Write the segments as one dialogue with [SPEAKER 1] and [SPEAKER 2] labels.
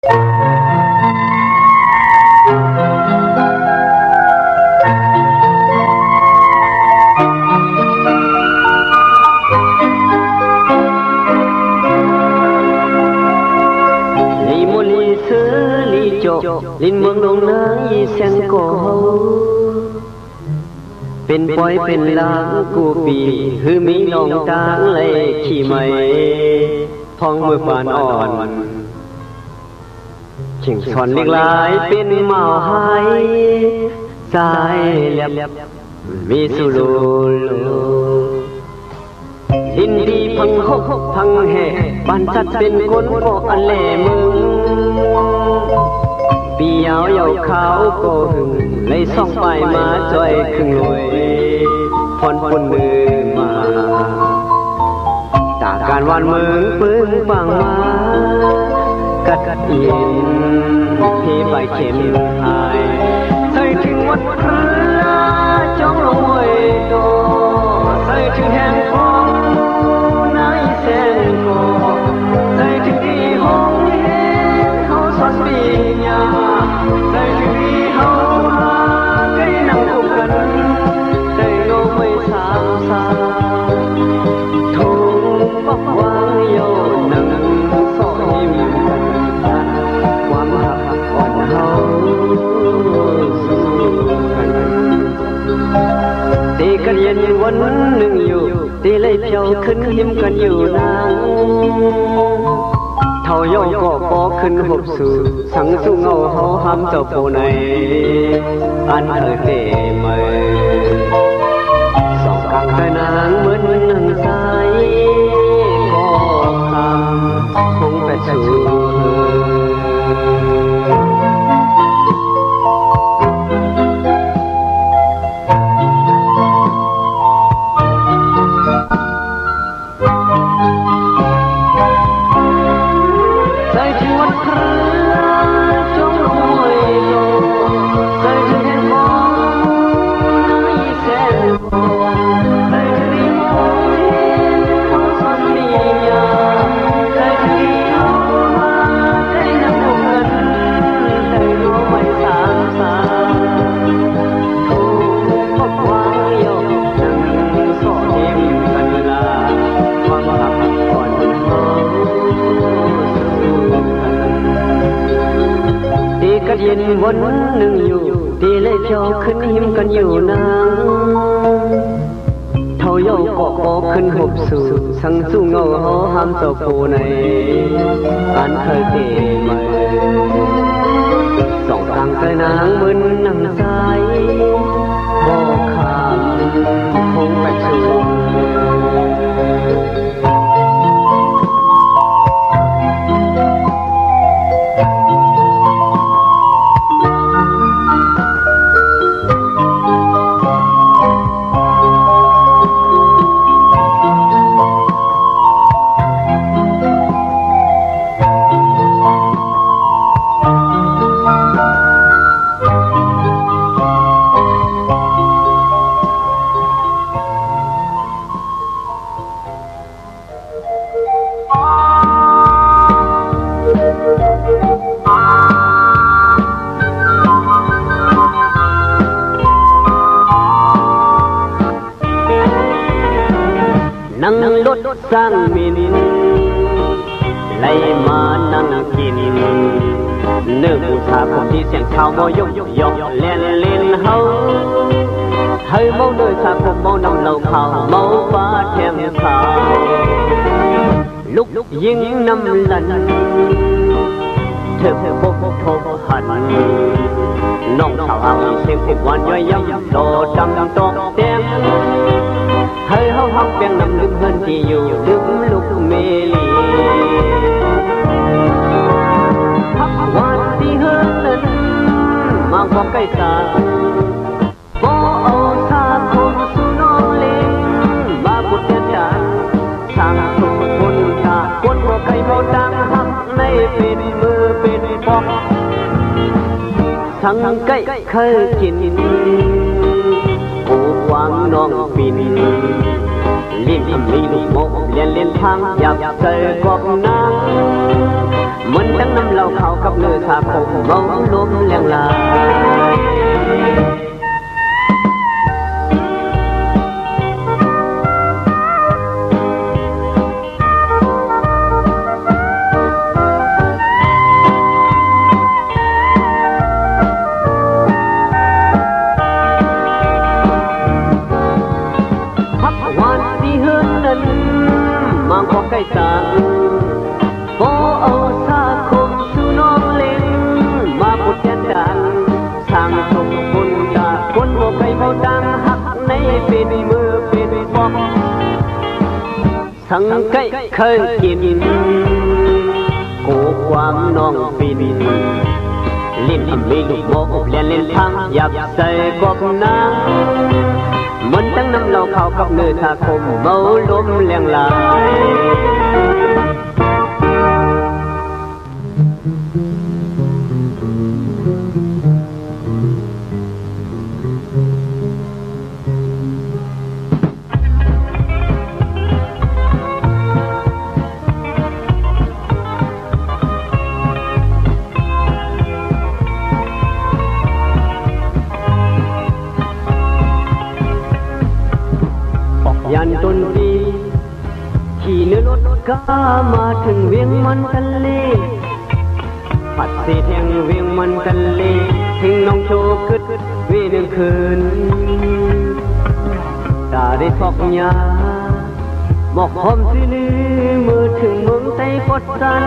[SPEAKER 1] ลินเมืองลงน้ำเสียงโกเป็นปอยเป็นลางกูปีคือมีน้องตางเลยขี่ไหมทองมือปานอ่อนชิงชอนเล็กลายเป็นเมาหายสายเลียบมีสุโลลินดีพังหกพังแห่บ้านจัดเป็นคนโกอันเล่มึงปียาวเยาขาวโกหึงเลยส่องไปมาจ่อยครึ่งรวยพรปนมือมาตาการวันเมืองปึ้งปังมากัดเย็นพี่ใบเข็มหายใส่ถึงวัดพระจ้องลงไว้โตใส่ถึงแห่งฟองนายแสนโกใส่ถึงที่ห้องเห็นเขาสอนปีญาใส่ถึงที่เขามาใกล้นั่งคู่กันได้โน้ไม่สามสาทุ่งปักวางโยนั่งสอนยิ้มกันความหักอ่อนเฮาสู้กันตีกันเย็นวันหนึ่งอยู่ตีเลยเพียวขึ้นยิ้มกันอยู่นานเท่าย่อก็ปอขึ้นหบสู่สังสู้เงาเฮาห้ามเจ้าปูในอันเธอเตเมยสองกลางใจนางเหมือนหนังสายก็คำคงไปสู่เย็นวันหนึ่งอยู่ตีเลยเพียวขึ้นหิมกันอยู่นานเท่าโยกเกาะปอขึ้นหบสู่สังสู้เงาหอห้ามเจ้าปูในอันเคยเตะมาสองกลางใจนางเหมือนนางสายบอกคำคงไปสู่นั่งรถสร้างมินไล่มานั่งกินเนื้อผู้ชายคนที่เสียงเท้าบ่ยกยกเล่นเล่นเฮาเฮ้ยเมาเนื้อชาผมเมาน้ำเหล้าขาวเมาฟ้าแถมขาวลุกยิงน้ำลันเธอพบโทรหันน้องสาวเอาเสียงติดวันย่อยย้ำโดดำตกเตียงเฮ้ยเฮาฮักเปียงนำลืมเฮือนที่อยู่ลืมลูกเมลีวันที่เฮือนนั้นมาบอกใกล้ตาบ่เอาสาคมสู่น้องเล่นมาบุตรจานสร้างสุขคนตาคนบ่ไกลบ่ดังฮักในเป็นมือเป็นปอกทั้งใกล้เคยกินผู้วางน้องปินลิ้นมีลูกโมกเลียนทางหยับเจอกบนาง มันทั้งน้ำเหล้าขาวกับเนื้อสาคมเมาล้มแรงลายใกล้ตาพอเอาสาคมสู่น้องเล่นมาปุดแทนดังสร้างสมบุญตาคนบ่ใครเบาดังหักในเป็นมือเป็นบอกสังไก่เคยกินโกความน้องปินลิ้นมีลูกโมอบเลียนเล่นทางอยากใส่กบนางมันตั้งน้ำเหล้าขาวกับเนื้อสาคมเมาล้มแรงลายยันต้นปีขี่เนื้อรถก้ามาถึงเวียงมันทะเลผัดเศษแห่งเวียงมันทะเลถึงน้องโชกึดเวียงคืนตาได้ทอกยาหมอกหอมสิลือมือถึงเมืองไต้กดสัน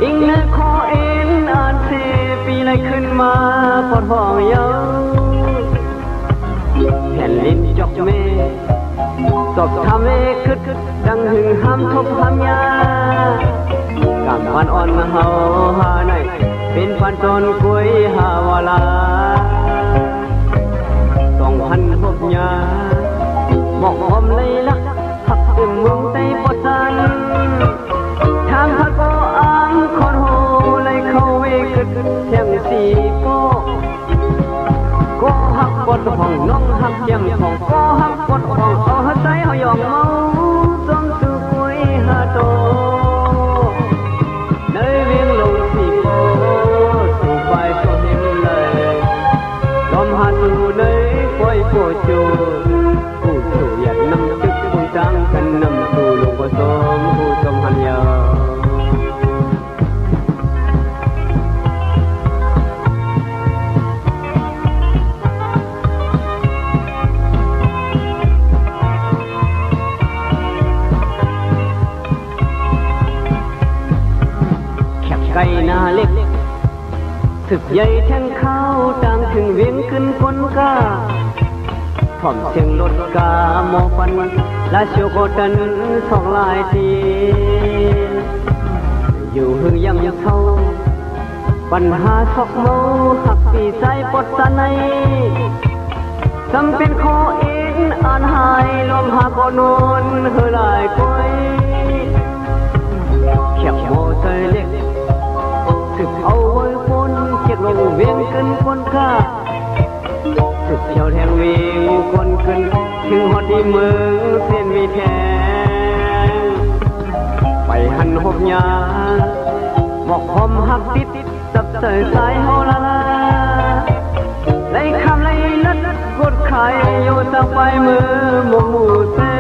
[SPEAKER 1] อิงเนื้อคอเอ็นอ่านเสปีไรขึ้นมาปอดห้องเยาแผ่นลิ้นจอกเมสอบทำให้คึดดังหึงห้ามทบห้ามยากำพันอ่อนเฮาหาในเป็นพันตอนกล้วยหาวาลา2,000ทบยาหมอกหอมเลยลักหักตึงเมืองไต้ปอดสันทางพัดโบอ่างคอนโฮเลยเข้าเวกึดเทียงสีโปก็หักกดห้องน้องหักยังห้องก็หักกดห้องเอาหักใจเอาหยองเมาจมสู่กุยหาโตในเวียงลงสีโปสู่ไปก็เห็นเลยลมหาสู่ในปล่อยโปจูผู้สู่อยากนำตึกผู้จังกันนำสู่ลงผสมผู้จมหันยาไก่นาเล็กสึกใหญ่แทงข้าวต่างถึงเวียงขึ้นคนกาถ่อมเสียงรถกาโมฟันและโชโกตันสองลายทีอยู่หึงยังเท่าปัญหาซอกเมาหักปีใจปดตาในจำเป็นขอเอ็นอ่านหายลมหากนนเฮลายก้อยแคบโมเตเล็กสึกเอาไว้คนเจ็กลงเวียงขึ้นคนข้าสึกเที่ยวแทงเวียงคนขึ้นถึงหอดีเมืองเส้นมีแทงไปหันหบยาหมอกหอมหักติดจับเสยสายเฮาลาไล่คำไล่ลัดกดไข่โยตะไฟมือหมูเต้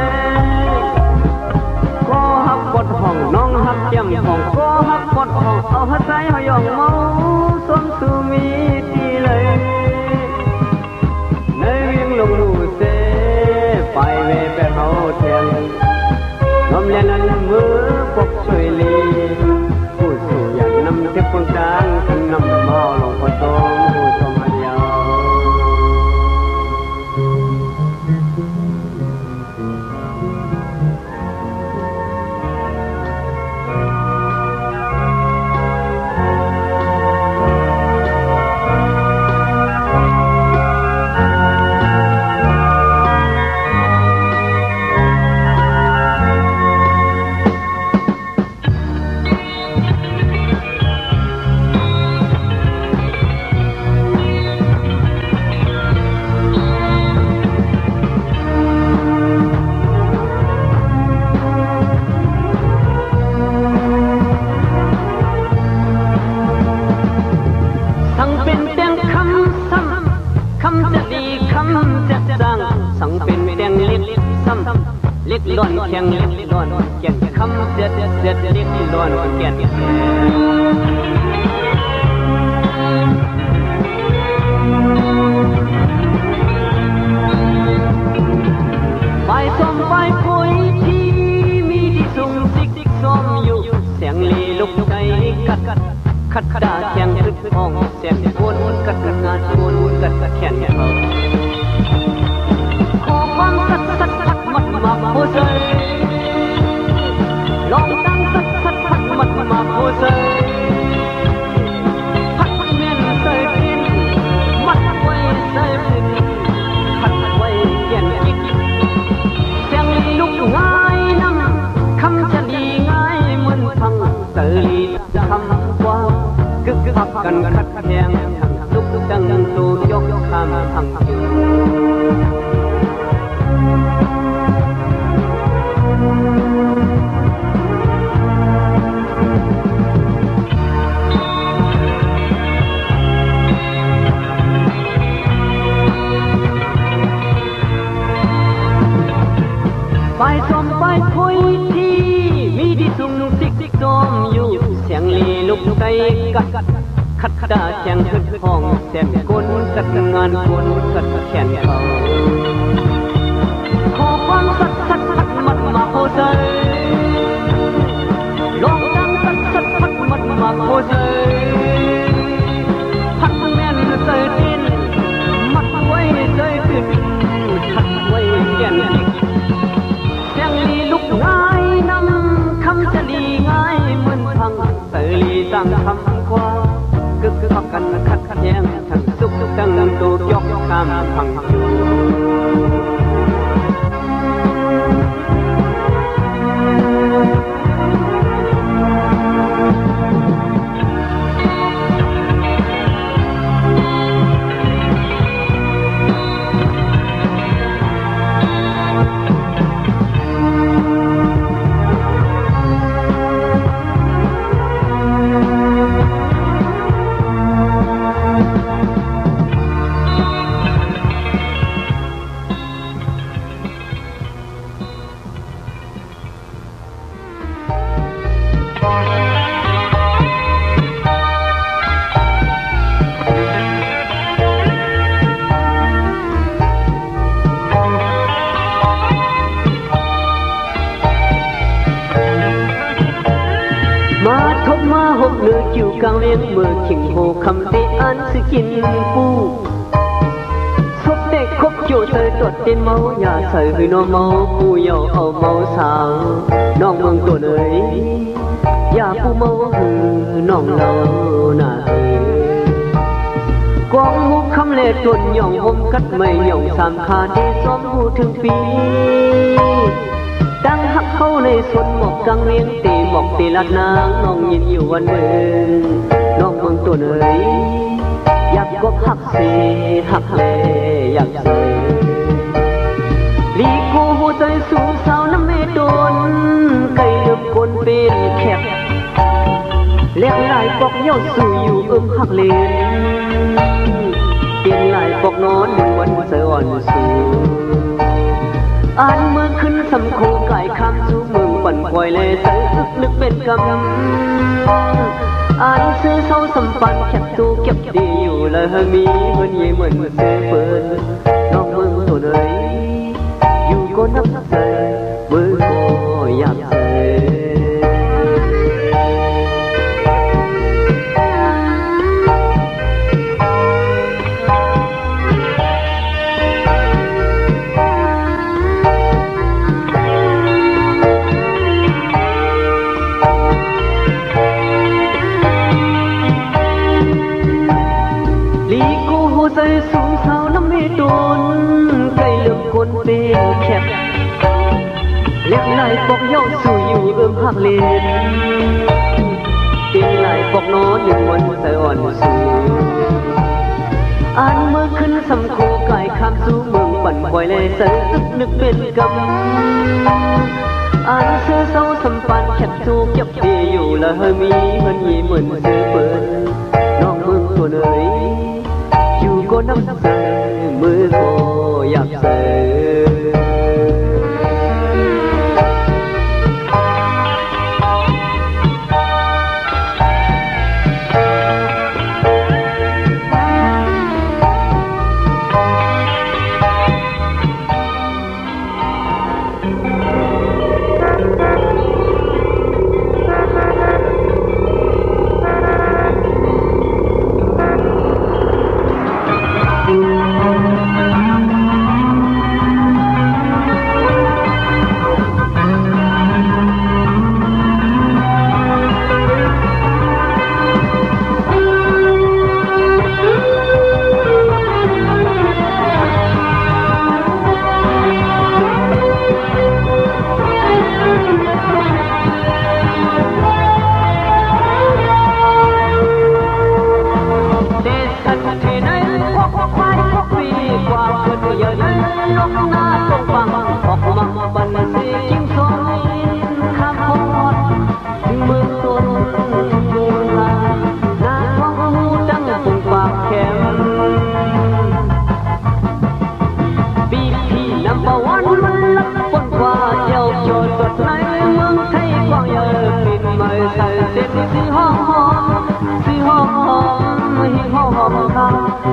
[SPEAKER 1] ก็หักกดห้องน้องหักยังห้องก็หักกดห้องเอาหักใจเฮาหยองเมาสมสู่มีดีเลยในเวียงลงหมูเต้ไปเวแปะเฮาเทียงน้อมเลียนนั้นมือปกช่วยลีผู้สู่อยากนำเทพคนกลางขึ้นนำเมาลงผสมผู้ชมอันยาว สังเป็นแดงเล็กซ้ำเล็กล้อนแข็งเล็กล้อนแก่นคำเด็ดเด็ดเล็กล้อนแก่นไปส้มไปคุยที่มีที่สุ่มซิกซ้อมอยู่เสียงลีลุกใจขัดดาแข่งขึ้นห้องเสียงวนกัดงานวนกัดแข่งเขาขอความสัดมัดมาโพเซลองดังสัดมัดมาโพเซพัดเมียนเสยดินมัดไว้เสยดินพัดไว้แก่นกิกเสียงลุกง่ายน้ำคำจะดีง่ายเหมือนพังเตลีคำกว้างกึกพักกันขัดแย้งทั้งลุกดังตัวยกคำพังอยู่ไปส้มไปคุยที่มีที่สุ่มซิกซ้อมอยู่เสียงลีลุกใจขัดดาแข่งขึ้นห้องเสียงกลกัดงานวนกัดแขนเขาขอความสัดมัดมาโพเซลองดังสัดมัดมาโพเซพัดแม่นเสยดินมัดไว้เสยดินขัดไว้แก่นกิกเสียงลีลุกง่ายน้ำคำจะลีง่ายเหมือนพังเตลีตั้งคำกว้างกึกพักกันขัดแย้งทั้งสุขดังตัวยกคำพังอยู่มาหกเนื้อคิวกลางเวียงเมื่อขิงโหคำเตอันสิกินปูซบเด็กคบโยเตยตดเต้นเมาอย่าใส่หือนอเมาปูเยาเอาเมาสาวน้องเมืองตัวเนยอย่าปูเมาหือน้องเราหน้ากองมุกคำเล่ตนหย่องอมกัดไม่หย่องสามขาเดซ้อมหูถึงปีดังหักเข้าในสวนหมอกกลางเลี้ยงตีหมอกตีลัดนางน้องยินอยู่วันเมืองน้องเมืองตัวเนยอยากกบหักเสหักเลอยากเสยลีกูหัวใจสูงสาวน้ำเมดนไก่เลือบกลเป็นแคบเลี้ยงลายปอกเย้าสู่อยู่หักเลนเปลี่ยนลายปอกนอนหนึ่งวันเสอ่อนสู่อ่านเมื่อขึ้นสำโคไก่คำสู่เมืองปั่นควายเลยใส่อึกนึกเป็นกำอ่านซื้อเศร้าสัมปันแคบตู้เก็บดีอยู่เลยมีเหมือนยี่เหมือนเสือเปิดน้องเมืองตัวเนยอยู่ก็นับใจเมื่อก็อยากเจอใจสูงเท่าน้ำไม่โดนไก่เลือบกลเป็นแคบเล็กลายปอกเย้าสู่อยู่หักเลนเตียงลายปอกนอนหนึ่งวันใส่อ่อนสู่อ่านเมื่อขึ้นสำโคไก่คำสู่เมืองปั่นควายเลยใส่อึกนึกเป็นกำอ่านเสื้อเศร้าสัมปันแคบตู้เก็บดีอยู่ละมีเหมือนยี่เหมือนเสือเปิดน้องเมืองตัวเนยอยู่ก็น้ำใจมือก็อยากเสย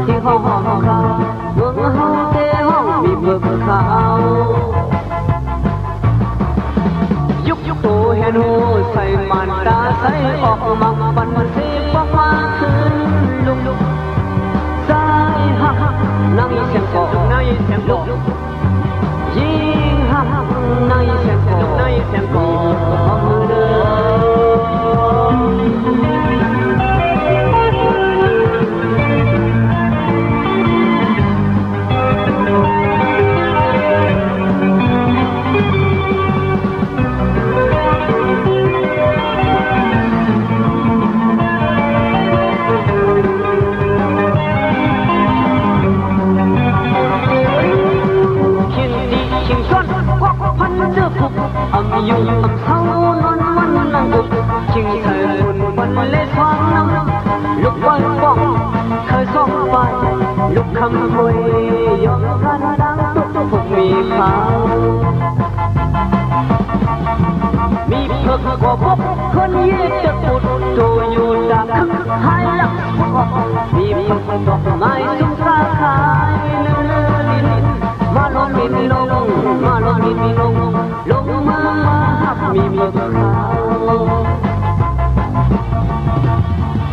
[SPEAKER 1] ที่ห้องเขาเมืองเฮาเตห้องมีเบิกขาวยุกโตเห็นหูใส่มันตาใส่ออกมังปันเสียบอกมาคืนลุกใส่หักนั่งเสียงกอกนั่งเสียงกอกยิงหักนั่งเสียงกอกนั่งเสียงกอกพอมือเดิอยู่เท่านอนวันนั่งบุกจึงเคยบุญวันเล่ท้องน้ำลุกไว้ป้องเคยส่องไปลุกคำมวยยอมกันดังตุกพวกมีขาวมีเพิกกว่าพบคนเยี่ยจะปุดโตอยู่ดังคึกหายหลักมีเพิกดอกไม้สุขราขายเนื้อลิ้นมาลงมินลงมาลงมินลงลงมามีเบิกขาว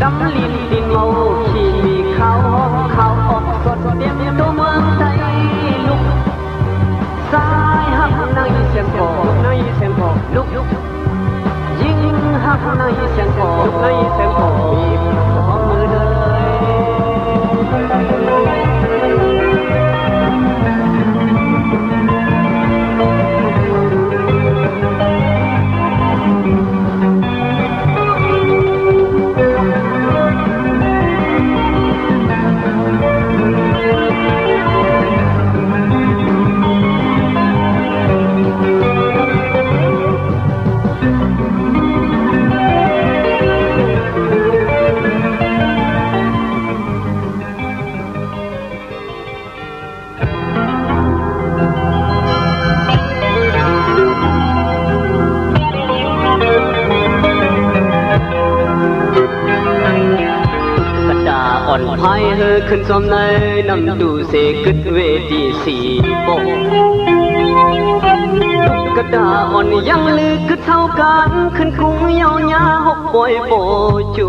[SPEAKER 1] ดำลิ้นดินเมาขี้มีขาวขาวออกสดเตรียมตัวเมืองไทยลุกสายหักในเสียงกอกในเสียงกอกลุกยิงหักในเสียงกอกในเสียงกอกมีพอมือเดินอ่อนพายเฮอขึ้นซ้อมในนำดูเสกึดเวทีสีโปกระดาอ่อนยังลือกึดเท่ากันขึ้นกุ้งเยาวยาหกปอยโบจู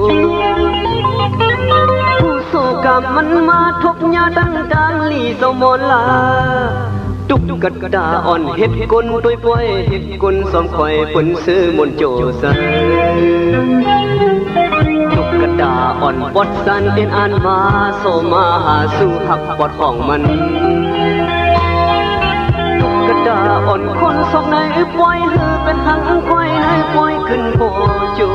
[SPEAKER 1] ผู้โศกรรมมันมาทบยาดังดังลีสมอลาตุกกระดาอ่อนเฮ็ดกลป่วยป่วยเฮ็ดกลสมคอยปนซื้อมนโจใสตุกกระดาอ่อนบดสันเป็นอันมาโซมาหาสู่หักบดของมันตุกกระดาอ่อนคนสกในปล่อยหือเป็นหังควายในปล่อยขึ้นโบจู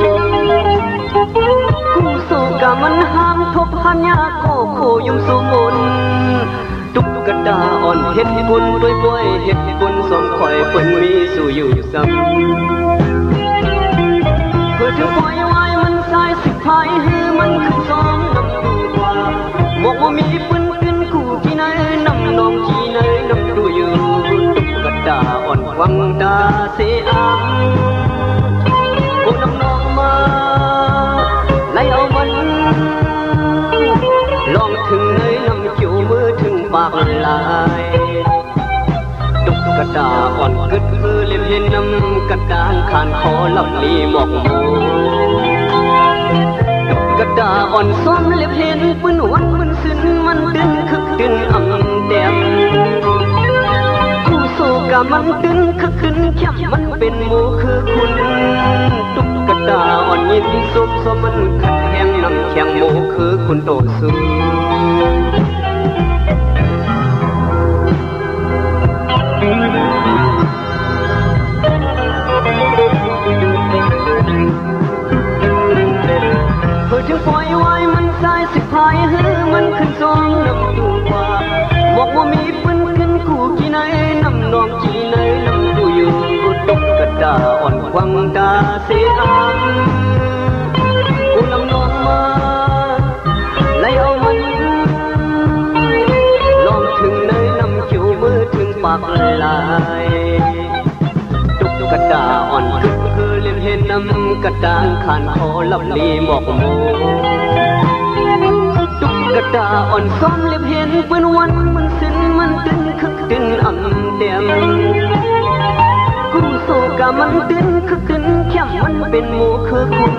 [SPEAKER 1] คู่โซกามันห้ามทบหันยาโคโคยุมสุมนตุกกระดาอ่อนเฮ็ดบุญป่วยป่วยเฮ็ดบุญสมคอยเปิ้นมีสู่อยู่ซ้ำเพื่อถึงปล่อยไว้มันสายสิพายหือมันขึ้นสองน้ำดูว่าบอกว่ามีปืนขึ้นคู่ที่ไหนน้ำนองที่ไหนน้ำดูอยู่ตุกกระดาอ่อนวังดาเสียอังโอ้น้ำนองมาไล่เอามันลองถึงไหนน้ำจิ๋วมือถึงปากลายตุกกระดาอ่อนกึดเพื่อเล่มเห็นน้ำกระดานขานคอลับลีหมอกโมตุกกระดาอ่อนซ้อมเล็บเห็นปืนวันมันซึนมันดึงคึกดึงอ่ำแดงคู่โซกามันดึงคึกขึ้นแคบมันเป็นโมคือคุณตุกกระดาอ่อนยินซุบซ้อมมันขัดแห้งน้ำแข็งโมคือคุณโตสูเพื่อถึงปล่อยไว้มันสายสิพายหือมันขึ้นซองน้ำดูว่าบอกว่ามีปืนขึ้นคู่ที่ไหนน้ำนองที่ไหนน้ำดูอยู่ตุกกระดาอ่อนวังดาเสียอังกูน้ำนองมาไล่เอามันลองถึงไหนน้ำจิ๋วมือถึงปากลายตุกกระดาอ่อนคึกคือเล่มเห็นน้ำกระดานขานคอลับลีหมอกโมตุก กระตาอ่อนซ้อมเล็บเห็นปืนวันมันสิ้นมันตึงคึกตึนอ่ำเต็มกูโซกะมันตึนคึกตึนแค่มันเป็นหมูคือคุณ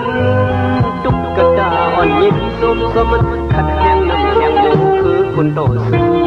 [SPEAKER 1] ตุ๊กตาอ่อนยิ้มส้มมันขัดแย้งน้ำแข็งหมูคือคุณต่อสู้